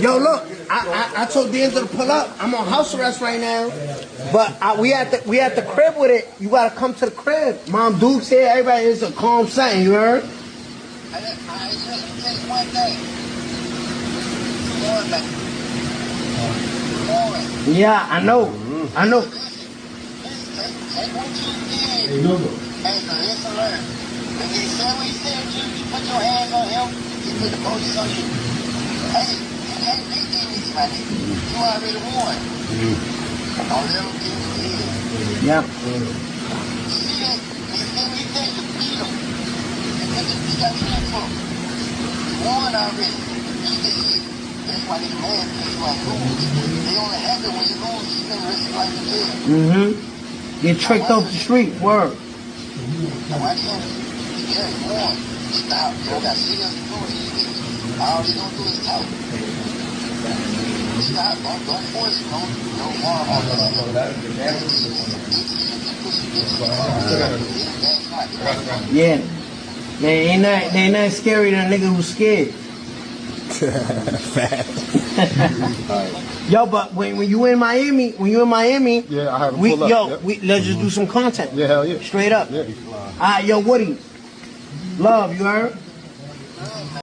Yo, look, I told D'Angelo to pull up. I'm on house arrest right now, but we at the crib with it. You gotta come to the crib. Mom Duke said everybody is a calm setting. You heard? I just take one thing. Yeah, I know. I know. Take what you did as a lesson learned. When he said what he said to you, put your hands on him, he put the police on you. Hey, you can't beat these, my nigga. You already won. Don't let him get in the head. Yeah. See that? When he said what he said, you beat him. You got the info. You won already. Beat the head. That's why they mad because you ain't lose. They only happy when you lose. You spend the rest of your life in jail. Get tricked off the street. Word. Now why can't you carry on? Stop. You don't got shit else to do with these niggas. All they gonna do is talk. Stop. Don't force it. No harm on that. Yeah. Ain't nothing scary than a nigga who's scared. Yo, but when you in Miami, yeah, I have a pull up. Let's just do some content. Yeah, hell yeah. Straight up. Yeah. Yo, Woody. Love, you heard?